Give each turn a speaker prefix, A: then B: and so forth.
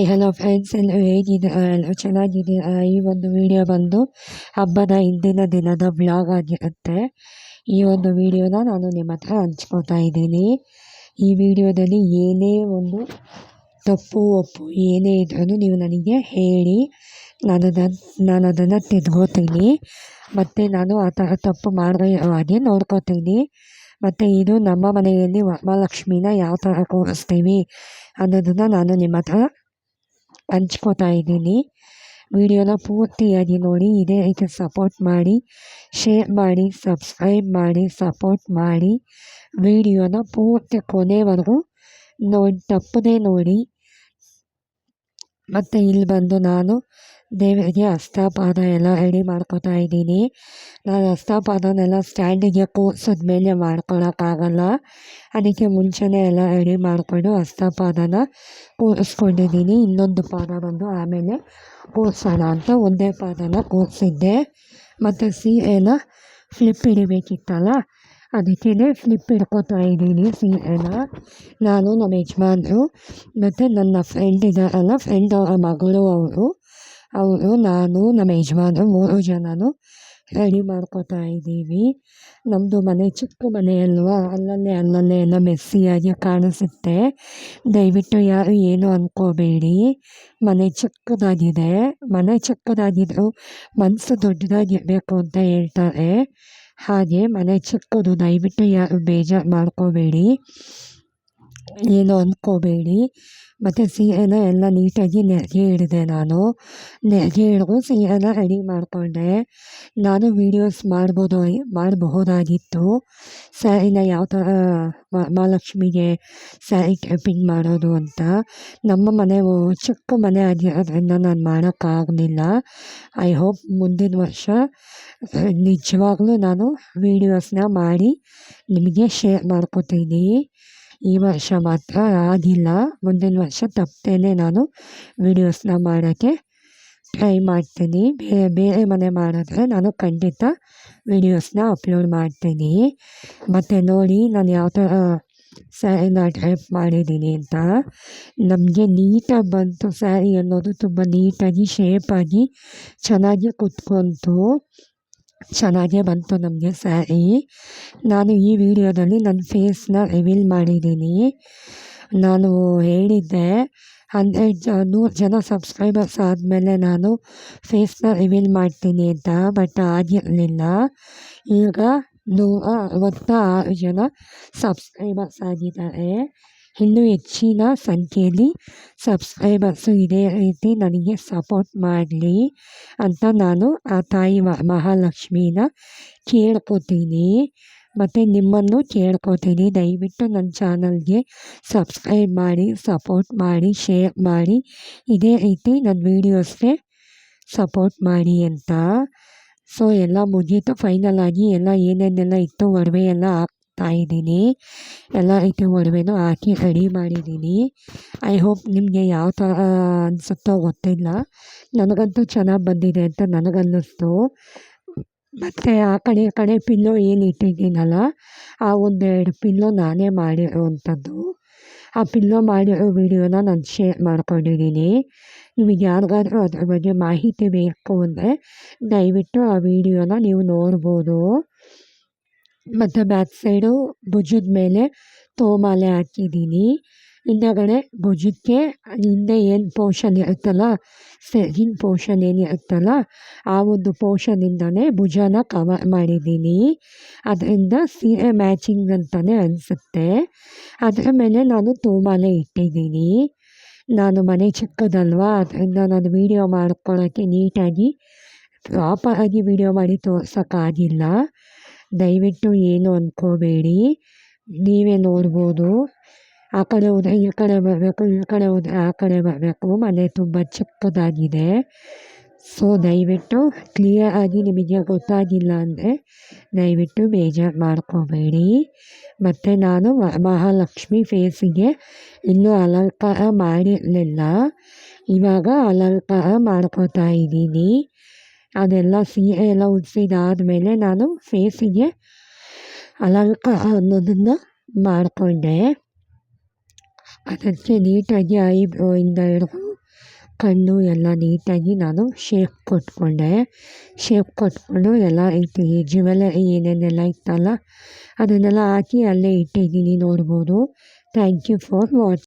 A: Hi hello friends, ಎಲ್ಲರೂ ಹೇಗಿದ್ದೀರಾ? ಎಲ್ಲರೂ ಚೆನ್ನಾಗಿದ್ದೀರಾ? ಈ ಒಂದು ವಿಡಿಯೋ ಬಂದು ಹಬ್ಬದ ಹಿಂದಿನ ದಿನದ ಬ್ಲಾಗ್ ಆಗಿರುತ್ತೆ. ಈ ಒಂದು ವಿಡಿಯೋನ ನಾನು ನಿಮ್ಮ ಹತ್ರ ಹಂಚ್ಕೋತಾ ಇದ್ದೀನಿ. ಈ ವಿಡಿಯೋದಲ್ಲಿ ಏನೇ ಒಂದು ತಪ್ಪು ಒಪ್ಪು ಏನೇ ಇದ್ರೂ ನೀವು ನನಗೆ ಹೇಳಿ, ನಾನು ಅದನ್ನು ತಿದ್ಕೋತೀನಿ. ಮತ್ತು ನಾನು ಆ ಥರ ತಪ್ಪು ಮಾಡದೇ ಇರೋ ಹಾಗೆ ನೋಡ್ಕೋತೀನಿ. ಮತ್ತು ಇದು ನಮ್ಮ ಮನೆಯಲ್ಲಿ ವರಮಹಾಲಕ್ಷ್ಮಿನ ಯಾವ ಥರ ಕೂರಿಸ್ತೀವಿ ಅನ್ನೋದನ್ನು ನಾನು ನಿಮ್ಮ ಹತ್ರ ಹಂಚ್ಕೋತಾ ಇದ್ದೀನಿ. ವಿಡಿಯೋನ ಪೂರ್ತಿಯಾಗಿ ನೋಡಿ. ಇದೇ ರೀತಿ ಸಪೋರ್ಟ್ ಮಾಡಿ, ಶೇರ್ ಮಾಡಿ, ಸಬ್ಸ್ಕ್ರೈಬ್ ಮಾಡಿ, ಸಪೋರ್ಟ್ ಮಾಡಿ. ವಿಡಿಯೋನ ಪೂರ್ತಿ ಕೊನೆವರೆಗೂ ತಪ್ಪದೇ ನೋಡಿ. ಮತ್ತು ಇಲ್ಲಿ ಬಂದು ನಾನು ದೇವರಿಗೆ ಹಸ್ತಪಾದ ಎಲ್ಲ ರೆಡಿ ಮಾಡ್ಕೋತಾ ಇದ್ದೀನಿ. ನಾನು ಹಸ್ತಪಾದನೆಲ್ಲ ಸ್ಟ್ಯಾಂಡಿಗೆ ಕೂರಿಸಿದ ಮೇಲೆ ಮಾಡ್ಕೊಳಕ್ಕಾಗಲ್ಲ. ಅದಕ್ಕೆ ಮುಂಚೆನೇ ಎಲ್ಲ ರೆಡಿ ಮಾಡಿಕೊಂಡು ಹಸ್ತಪಾದನ ಕೂರಿಸ್ಕೊಂಡಿದ್ದೀನಿ. ಇನ್ನೊಂದು ಪಾದ ಬಂದು ಆಮೇಲೆ ಕೂರಿಸೋಣ ಅಂತ ಒಂದೇ ಪಾದನ ಕೂರಿಸಿದ್ದೆ. ಮತ್ತು ಸೀರೆನ ಫ್ಲಿಪ್ ಹಿಡಿಬೇಕಿತ್ತಲ್ಲ, ಅದಕ್ಕೇ ಫ್ಲಿಪ್ ಹಿಡ್ಕೋತಾ ಇದ್ದೀನಿ ಸೀರೆನ. ನಾನು, ನಮ್ಮ ಯಜಮಾನ್ರು ಮತ್ತು ನನ್ನ ಫ್ರೆಂಡ್ ಇದ್ದಾರಲ್ಲ, ಫ್ರೆಂಡ್ ಅವರ ಮಗಳು ಅವರು ನಾನು, ನಮ್ಮ ಯಜಮಾನ್ರು 3 ಜನನು ರೆಡಿ ಮಾಡ್ಕೋತಾ ಇದ್ದೀವಿ. ನಮ್ಮದು ಮನೆ ಚಿಕ್ಕ ಮನೆ ಅಲ್ವಾ, ಅಲ್ಲಲ್ಲೇ ಎಲ್ಲ ಮೆಸ್ಸಿಯಾಗಿ ಕಾಣಿಸುತ್ತೆ. ದಯವಿಟ್ಟು ಯಾರು ಏನು ಅಂದ್ಕೋಬೇಡಿ. ಮನೆ ಚಿಕ್ಕದಾಗಿದೆ. ಮನೆ ಚಿಕ್ಕದಾಗಿದ್ದರೂ ಮನಸ್ಸು ದೊಡ್ಡದಾಗಿರಬೇಕು ಅಂತ ಹೇಳ್ತಾರೆ. ಹಾಗೆ ಮನೆ ಚಿಕ್ಕದು, ದಯವಿಟ್ಟು ಯಾರು ಬೇಜಾರು ಮಾಡ್ಕೋಬೇಡಿ, ಏನು ಅಂದ್ಕೋಬೇಡಿ. ಮತ್ತು ಸೀರೆನ ಎಲ್ಲ ನೀಟಾಗಿ ನೆರಿಗೆ ಹಿಡಿದೆ. ನಾನು ನೆರಿಗೆ ಹಿಡಿದು ಸೀರೆನ ರೆಡಿ ಮಾಡಿಕೊಂಡೆ. ನಾನು ವೀಡಿಯೋಸ್ ಮಾಡಬಹುದಾಗಿತ್ತು, ಸ್ಯಾರಿನ ಯಾವ ಥರ ವರಮಹಾಲಕ್ಷ್ಮಿಗೆ ಸ್ಯಾರಿ ಟ್ರಿಪ್ಪಿಂಗ್ ಮಾಡೋದು ಅಂತ. ನಮ್ಮ ಮನೆ ಚಿಕ್ಕ ಮನೆ ಆಗಿರೋದ್ರಿಂದ ನಾನು ಮಾಡೋಕ್ಕಾಗಲಿಲ್ಲ. ಐ ಹೋಪ್ ಮುಂದಿನ ವರ್ಷ ನಿಜವಾಗ್ಲೂ ನಾನು ವೀಡಿಯೋಸ್ನ ಮಾಡಿ ನಿಮಗೆ ಶೇರ್ ಮಾಡ್ಕೋತೀನಿ. ಈ ವರ್ಷ ಮಾತ್ರ ಆಗಿಲ್ಲ. ಮುಂದಿನ ವರ್ಷ ತಪ್ಪದೇನೆ ನಾನು ವೀಡಿಯೋಸ್ನ ಮಾಡೋಕ್ಕೆ ಟ್ರೈ ಮಾಡ್ತೀನಿ. ಬೇರೆ ಮನೆ ಮಾಡಿದ್ರೆ ನಾನು ಖಂಡಿತ ವೀಡಿಯೋಸ್ನ ಅಪ್ಲೋಡ್ ಮಾಡ್ತೀನಿ. ಮತ್ತು ನೋಡಿ ನಾನು ಯಾವ ಥರ ಸ್ಯಾರಿನ ಡ್ರೈಪ್ ಮಾಡಿದ್ದೀನಿ ಅಂತ. ನಮಗೆ ನೀಟಾಗಿ ಬಂತು ಸ್ಯಾರಿ ಅನ್ನೋದು. ತುಂಬ ನೀಟಾಗಿ ಶೇಪಾಗಿ ಚೆನ್ನಾಗಿ ಕುತ್ಕೊಂತು. ಚೆನ್ನಾಗೇ ಬಂತು ನಮಗೆ ಸ್ಯಾರಿ. ನಾನು ಈ ವಿಡಿಯೋದಲ್ಲಿ ನನ್ನ ಫೇಸ್ನ ರಿವೀಲ್ ಮಾಡಿದ್ದೀನಿ. ನಾನು ಹೇಳಿದ್ದೆ 100 ಜನ ಸಬ್ಸ್ಕ್ರೈಬರ್ಸ್ ಆದಮೇಲೆ ನಾನು ಫೇಸ್ನ ರಿವೀಲ್ ಮಾಡ್ತೀನಿ ಅಂತ, ಬಟ್ ಆಗಿರಲಿಲ್ಲ. ಈಗ 166 ಜನ ಸಬ್ಸ್ಕ್ರೈಬರ್ಸ್ ಆಗಿದ್ದಾರೆ. ಇನ್ನೂ ಹೆಚ್ಚಿನ ಸಂಖ್ಯೆಯಲ್ಲಿ ಸಬ್ಸ್ಕ್ರೈಬರ್ಸು ಇದೇ ರೀತಿ ನನಗೆ ಸಪೋರ್ಟ್ ಮಾಡಲಿ ಅಂತ ನಾನು ಆ ತಾಯಿ ಮಹಾಲಕ್ಷ್ಮಿನ ಕೇಳ್ಕೊತೀನಿ. ಮತ್ತು ನಿಮ್ಮನ್ನು ಕೇಳ್ಕೊತೀನಿ, ದಯವಿಟ್ಟು ನನ್ನ ಚಾನಲ್ಗೆ ಸಬ್ಸ್ಕ್ರೈಬ್ ಮಾಡಿ, ಸಪೋರ್ಟ್ ಮಾಡಿ, ಶೇರ್ ಮಾಡಿ. ಇದೇ ರೀತಿ ನನ್ನ ವೀಡಿಯೋಸ್ಗೆ ಸಪೋರ್ಟ್ ಮಾಡಿ ಅಂತ. ಸೊ ಎಲ್ಲ ಮುಗೀತು ಫೈನಲ್ ಆಗಿ. ಎಲ್ಲ ಏನೇನೆಲ್ಲ ಇತ್ತು ಒಡವೆ ಎಲ್ಲ ಹಾಕ್ತಾಯಿದ್ದೀನಿ. ಎಲ್ಲ ರೀತಿ ಒಡವೆನೂ ಹಾಕಿ ರೆಡಿ ಮಾಡಿದ್ದೀನಿ. ಐ ಹೋಪ್ ನಿಮಗೆ ಯಾವ ಥರ ಅನಿಸುತ್ತೋ ಗೊತ್ತಿಲ್ಲ, ನನಗಂತೂ ಚೆನ್ನಾಗಿ ಬಂದಿದೆ ಅಂತ ನನಗನ್ನಿಸ್ತು. ಮತ್ತು ಆ ಕಡೆ ಪಿಲ್ಲೋ ಏನು ಇಟ್ಟಿದ್ದೀನಲ್ಲ, ಆ 1-2 ಪಿಲ್ಲೋ ನಾನೇ ಮಾಡಿರೋವಂಥದ್ದು. ಆ ಪಿಲ್ಲೋ ಮಾಡಿರೋ ವಿಡಿಯೋನ ನಾನು ಶೇರ್ ಮಾಡ್ಕೊಂಡಿದ್ದೀನಿ. ನಿಮಗೆ ಯಾರಿಗಾದ್ರೂ ಅದ್ರ ಬಗ್ಗೆ ಮಾಹಿತಿ ಬೇಕು ಅಂದರೆ ದಯವಿಟ್ಟು ಆ ವಿಡಿಯೋನ ನೀವು ನೋಡ್ಬೋದು. ಮತ್ತು ಬ್ಯಾಕ್ ಸೈಡು ಭುಜದ ಮೇಲೆ ತೋಮಾಲೆ ಹಾಕಿದ್ದೀನಿ. ಹಿಂದಗಡೆ ಭುಜಕ್ಕೆ ಹಿಂದೆ ಏನು ಪೋರ್ಷನ್ ಇರುತ್ತಲ್ಲ, ಸೆಗಿನ ಪೋರ್ಷನ್ ಏನಿರುತ್ತಲ್ಲ, ಆ ಒಂದು ಪೋರ್ಷನಿಂದನೇ ಭುಜನ ಕವರ್ ಮಾಡಿದ್ದೀನಿ. ಅದರಿಂದ ಸೀರೆ ಮ್ಯಾಚಿಂಗ್ ಅಂತಲೇ ಅನಿಸುತ್ತೆ. ಅದರ ಮೇಲೆ ನಾನು ತೋಮಾಲೆ ಇಟ್ಟಿದ್ದೀನಿ. ನಾನು ಮನೆ ಚಿಕ್ಕದಲ್ವಾ, ಅದರಿಂದ ನಾನು ವೀಡಿಯೋ ಮಾಡ್ಕೊಳ್ಳೋಕ್ಕೆ ನೀಟಾಗಿ ಪ್ರಾಪರಾಗಿ ವೀಡಿಯೋ ಮಾಡಿ ತೋರ್ಸೋಕ್ಕಾಗಿಲ್ಲ. ದಯವಿಟ್ಟು ಏನು ಅಂದ್ಕೋಬೇಡಿ. ನೀವೇ ನೋಡ್ಬೋದು, ಆ ಕಡೆ ಹೋದರೆ ಈ ಕಡೆ ಬರಬೇಕು, ಈ ಕಡೆ ಹೋದರೆ ಆ ಕಡೆ ಬರಬೇಕು. ಮನೆ ತುಂಬ ಚಿಕ್ಕದಾಗಿದೆ. ಸೊ ದಯವಿಟ್ಟು ಕ್ಲಿಯರಾಗಿ ನಿಮಗೆ ಗೊತ್ತಾಗಿಲ್ಲ ಅಂದರೆ ದಯವಿಟ್ಟು ಬೇಜಾರು ಮಾಡ್ಕೋಬೇಡಿ. ಮತ್ತು ನಾನು ಮಹಾಲಕ್ಷ್ಮಿ ಫೇಸಿಗೆ ಇನ್ನೂ ಅಲಂಕಾರ ಮಾಡಿರಲಿಲ್ಲ. ಇವಾಗ ಅಲಂಕಾರ ಮಾಡ್ಕೋತಾ ಇದ್ದೀನಿ. ಅದೆಲ್ಲ ಸೀರೆ ಎಲ್ಲ ಉಡಿಸಿದಾದ್ಮೇಲೆ ನಾನು ಫೇಸಿಗೆ ಅಲಂಕಾರ ಅನ್ನೋದನ್ನು ಮಾಡಿಕೊಂಡೆ. ಅದಕ್ಕೆ ನೀಟಾಗಿ ಐಬ್ರೋಯಿಂದ ಹಿಡಿದು ಕಣ್ಣು ಎಲ್ಲ ನೀಟಾಗಿ ನಾನು ಶೇಪ್ ಕೊಟ್ಕೊಂಡು ಎಲ್ಲ ಇಟ್ಟಿದ್ದೀನಿ. ಜ್ಯುವೆಲರಿ ಏನೇನೆಲ್ಲ ಇತ್ತಲ್ಲ ಅದನ್ನೆಲ್ಲ ಹಾಕಿ ಅಲ್ಲೇ ಇಟ್ಟಿದ್ದೀನಿ ನೋಡ್ಬೋದು. Thank you for watching.